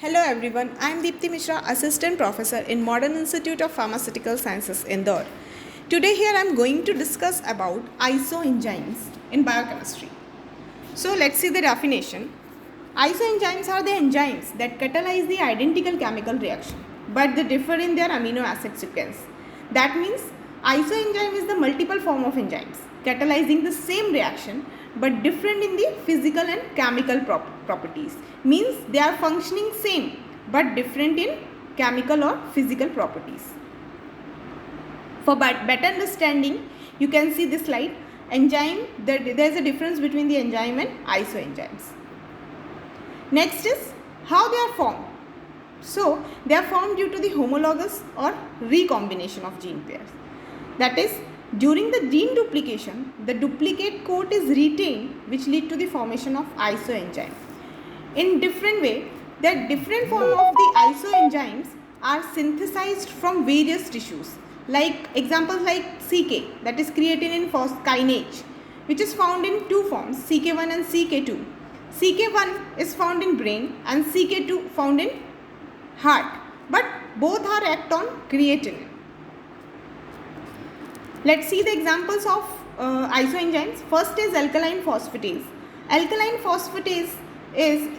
Hello everyone, I am Deepthi Mishra, Assistant Professor in Modern Institute of Pharmaceutical Sciences, Indore. Today here I am going to discuss about isoenzymes in biochemistry. So let's see the definition. Isoenzymes are the enzymes that catalyze the identical chemical reaction, but they differ in their amino acid sequence. That means isoenzyme is the multiple form of enzymes catalyzing the same reaction but different in the physical and chemical properties. Means they are functioning same but different in chemical or physical properties. For better understanding, you can see this slide. Enzyme, there is a difference between the enzyme and isoenzymes. Next is how they are formed. So, they are formed due to the homologous or recombination of gene pairs. That is, during the gene duplication, the duplicate coat is retained, which lead to the formation of isoenzyme. In different way, the different form of the isoenzymes are synthesized from various tissues. Like examples like CK, that is creatine kinase, which is found in two forms, CK1 and CK2. CK1 is found in brain and CK2 found in heart, but both are act on creatine. Let's see the examples of isoenzymes. First is alkaline phosphatase. Alkaline phosphatase is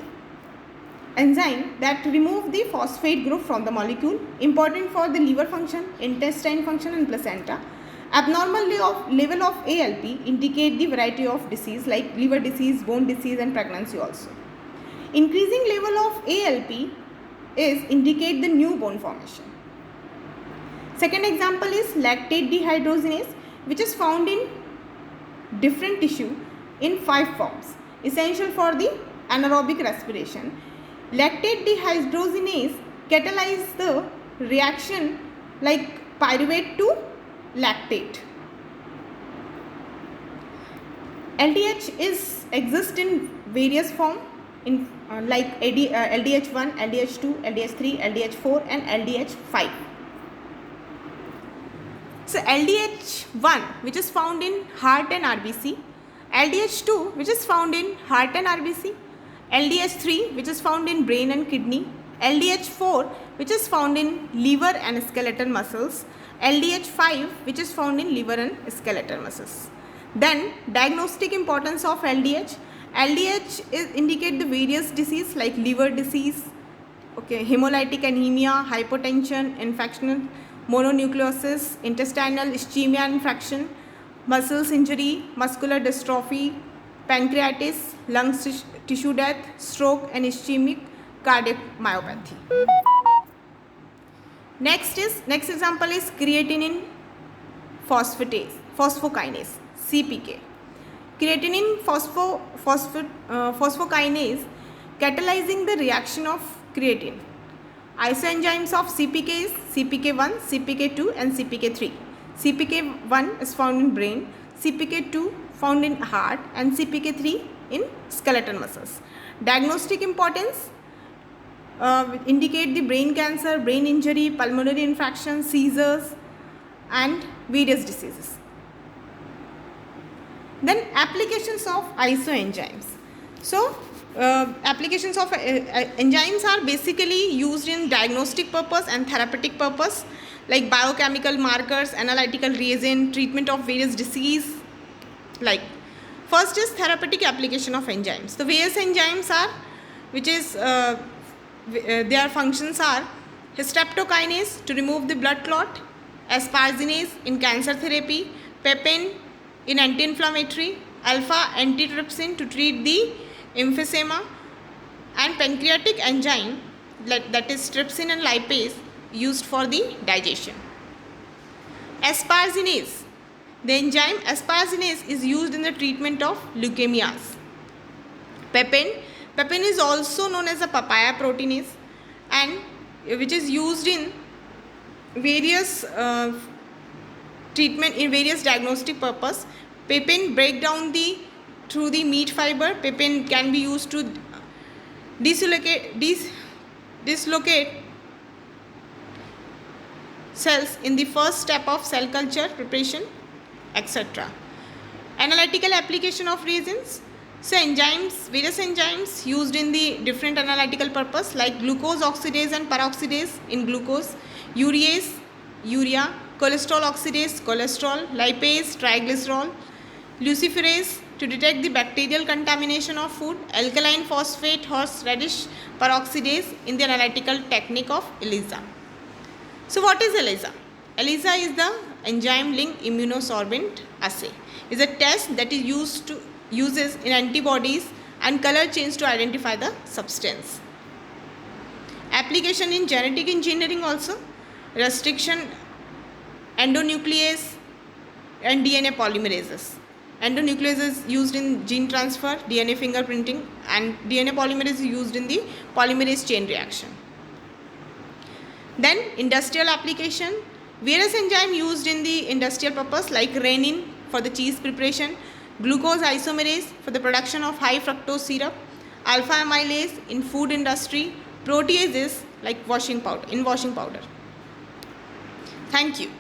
enzyme that remove the phosphate group from the molecule, important for the liver function, intestine function and placenta. Abnormal level of ALP indicate the variety of disease like liver disease, bone disease and pregnancy also. Increasing level of ALP is indicate the new bone formation. Second example is lactate dehydrogenase, which is found in different tissue in 5 forms, essential for the anaerobic respiration. Lactate dehydrogenase catalyzes the reaction like pyruvate to lactate. LDH exists in various forms in like LDH1, LDH2, LDH3, LDH4 and LDH5. So LDH1, which is found in heart and RBC, LDH2, which is found in heart and RBC, LDH3, which is found in brain and kidney, LDH4, which is found in liver and skeletal muscles, LDH5, which is found in liver and skeletal muscles. Then diagnostic importance of LDH. LDH indicate the various disease like liver disease, hemolytic anemia, hypotension, infection, mononucleosis, intestinal ischemia and infection, muscles injury, muscular dystrophy, pancreatitis, lung tissue death, stroke and ischemic cardiomyopathy. Next example is creatinine phosphokinase, CPK. Creatinine phosphokinase catalyzing the reaction of creatine. Isoenzymes of CPK is CPK1, CPK2 and CPK3. CPK1 is found in brain, CPK2 found in heart and CPK3 in skeletal muscles. Diagnostic importance indicate the brain cancer, brain injury, pulmonary infection, seizures and various diseases. Then applications of isoenzymes. So applications of enzymes are basically used in diagnostic purpose and therapeutic purpose like biochemical markers, analytical reagent, treatment of various disease. Like first is therapeutic application of enzymes. The various enzymes are, which is their functions are streptokinase to remove the blood clot, asparginase in cancer therapy, pepin in anti-inflammatory, alpha antitrypsin to treat the emphysema, and pancreatic enzyme that is trypsin and lipase used for the digestion. Asparginase, the enzyme asparginase is used in the treatment of leukemias. Pepin is also known as a papaya proteinase and which is used in various treatment in various diagnostic purpose. Pepin break down through the meat fiber. Pepin can be used to dislocate cells in the first step of cell culture preparation, etc. Analytical application of reagents. So enzymes, various enzymes used in the different analytical purpose like glucose oxidase and peroxidase in glucose, urease, urea, cholesterol oxidase, cholesterol, lipase, triglycerol, luciferase to detect the bacterial contamination of food, alkaline phosphate horseradish peroxidase in the analytical technique of ELISA. So what is ELISA? ELISA is the enzyme linked immunosorbent assay. Is a test that is uses in antibodies and color change to identify the substance. Application in genetic engineering also, restriction endonuclease and DNA polymerases. Endonuclease is used in gene transfer, DNA fingerprinting, and DNA polymerase is used in the polymerase chain reaction. Then industrial application, various enzymes used in the industrial purpose like renin for the cheese preparation, glucose isomerase for the production of high fructose syrup, alpha amylase in food industry, proteases like washing powder. Thank you.